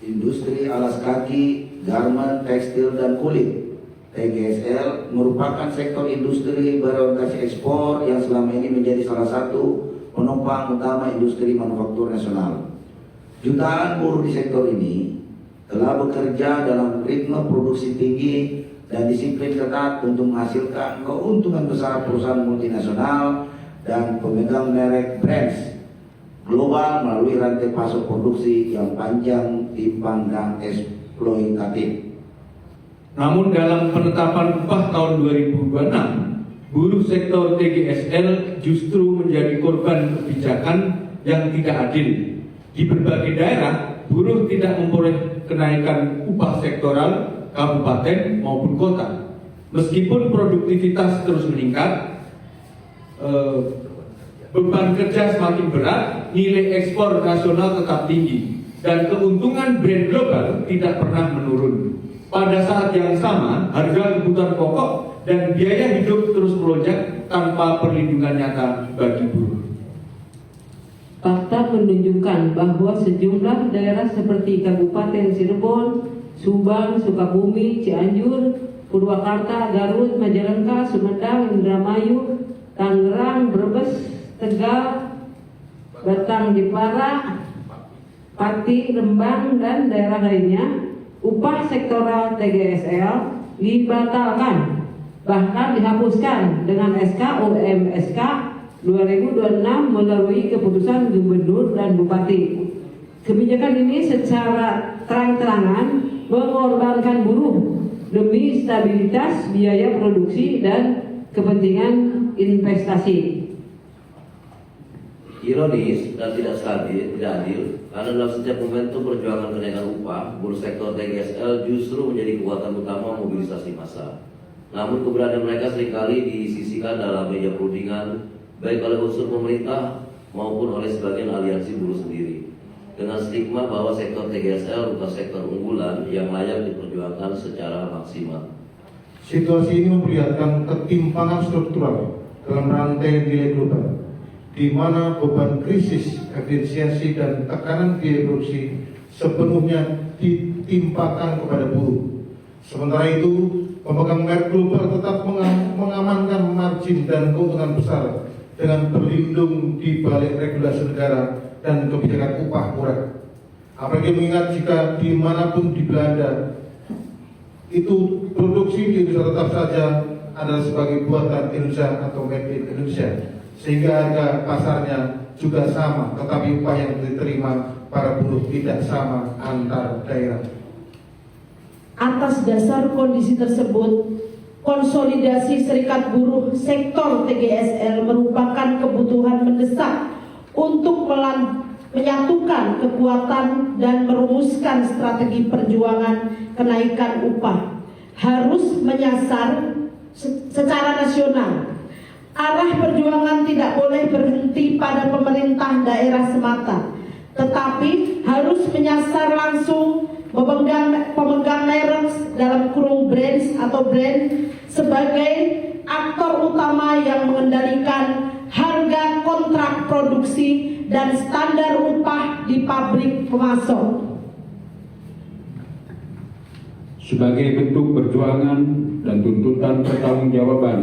industri alas kaki, garment, tekstil, dan kulit. TGSL merupakan sektor industri berorientasi ekspor yang selama ini menjadi salah satu penopang utama industri manufaktur nasional. Jutaan buruh di sektor ini telah bekerja dalam ritme produksi tinggi dan disiplin ketat untuk menghasilkan keuntungan besar perusahaan multinasional dan pemegang merek brands global melalui rantai pasok produksi yang panjang, timpang, dan eksploitatif. Namun dalam penetapan upah tahun 2026, buruh sektor TGSL justru menjadi korban kebijakan yang tidak adil. Di berbagai daerah, buruh tidak memperoleh kenaikan upah sektoral kabupaten maupun kota. Meskipun produktivitas terus meningkat, beban kerja semakin berat, nilai ekspor nasional tetap tinggi, dan keuntungan brand global tidak pernah menurun. Pada saat yang sama, harga kebutuhan pokok dan biaya hidup terus melonjak tanpa perlindungan nyata bagi buruh. Fakta menunjukkan bahwa sejumlah daerah seperti Kabupaten Cirebon, Subang, Sukabumi, Cianjur, Purwakarta, Garut, Majalengka, Sumedang, Indramayu, Tangerang, Brebes, Tegal, Batang, Jepara, Pati, Rembang, dan daerah lainnya, upah sektoral TGSL dibatalkan, bahkan dihapuskan dengan SK UMSK 2026 melalui keputusan Gubernur dan Bupati. Kebijakan ini secara terang-terangan mengorbankan buruh demi stabilitas biaya produksi dan kepentingan investasi. Ironis dan tidak adil, karena dalam setiap momentum perjuangan kenaikan upah, buruh sektor TGSL justru menjadi kekuatan utama mobilisasi massa. Namun keberadaan mereka seringkali disisihkan dalam meja perundingan, baik oleh unsur pemerintah maupun oleh sebagian aliansi buruh sendiri, dengan stigma bahwa sektor TGSL bukan sektor unggulan yang layak diperjuangkan secara maksimal. Situasi ini memperlihatkan ketimpangan struktural dalam rantai nilai global, di mana beban krisis, efisiensi, dan tekanan biaya produksi sepenuhnya ditimpakan kepada buruh. Sementara itu, pemegang merek global tetap mengamankan margin dan keuntungan besar dengan berlindung di balik regulasi negara dan kebijakan upah murah. Apalagi mengingat jika dimanapun di Belanda itu produksi di Indonesia tetap saja adalah sebagai buatan Indonesia atau made in Indonesia, sehingga harga pasarnya juga sama, tetapi upah yang diterima para buruh tidak sama antar daerah. Atas dasar kondisi tersebut, konsolidasi Serikat Buruh Sektor TGSL merupakan kebutuhan mendesak untuk menyatukan kekuatan dan merumuskan strategi perjuangan kenaikan upah. Harus menyasar secara nasional. Arah perjuangan tidak boleh berhenti pada pemerintah daerah semata, tetapi harus menyasar langsung pemegang merek dalam kurung brands atau brand sebagai aktor utama yang mengendalikan harga kontrak produksi dan standar upah di pabrik pemasok. Sebagai bentuk perjuangan dan tuntutan pertanggungjawaban,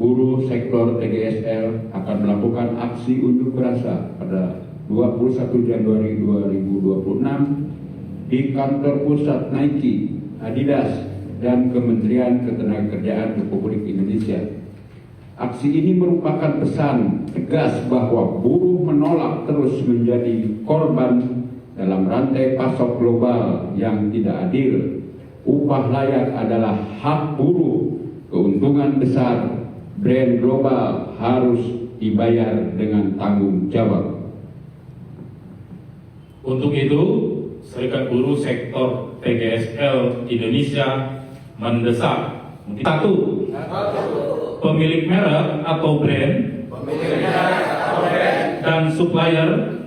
buruh sektor TGSL akan melakukan aksi unjuk rasa pada 21 Januari 2026 di kantor pusat Nike, Adidas, dan Kementerian Ketenagakerjaan Republik Indonesia. Aksi ini merupakan pesan tegas bahwa buruh menolak terus menjadi korban dalam rantai pasok global yang tidak adil. Upah layak adalah hak buruh, keuntungan besar brand global harus dibayar dengan tanggung jawab. Untuk itu, Serikat Buruh Sektor TGSL Indonesia mendesak: 1. Pemilik merek atau brand dan supplier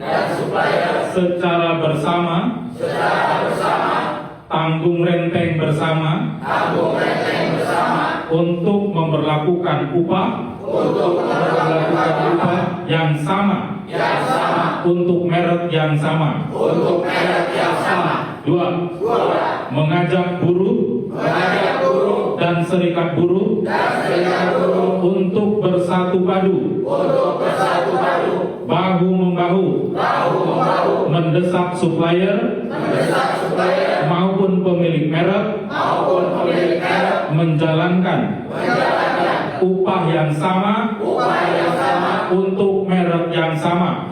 secara bersama tanggung renteng bersama untuk memberlakukan upah yang sama untuk merek yang sama. 2. Mengajak buruh dan serikat buruh untuk bersatu padu, bahu-membahu, mendesak supplier maupun pemilik merek menjalankan upah yang sama untuk merek yang sama.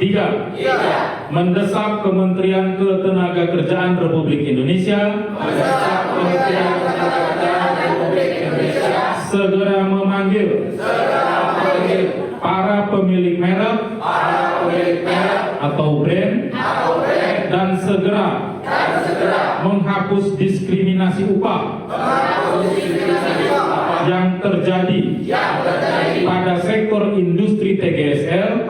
3. Mendesak Kementerian Ketenagakerjaan Republik Indonesia segera memanggil para pemilik merek atau brand dan segera menghapus diskriminasi upah yang terjadi pada sektor industri TGSL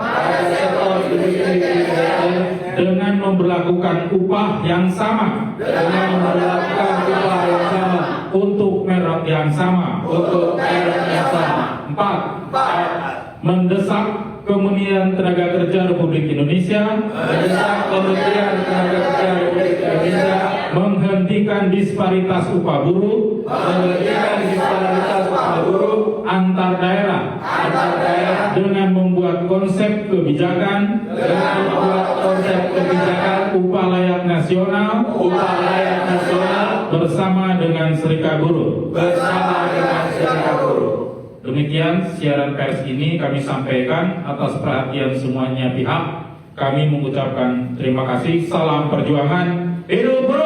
dengan memberlakukan upah yang sama untuk merek yang sama. 4. Mendesak Kementerian Tenaga Kerja Republik Indonesia menghentikan disparitas upah buruh antar daerah dengan membuat konsep kebijakan upah layak nasional bersama dengan serikat buruh. Demikian siaran pers ini kami sampaikan atas perhatian semuanya pihak. Kami mengucapkan terima kasih. Salam perjuangan. Hidup buruh!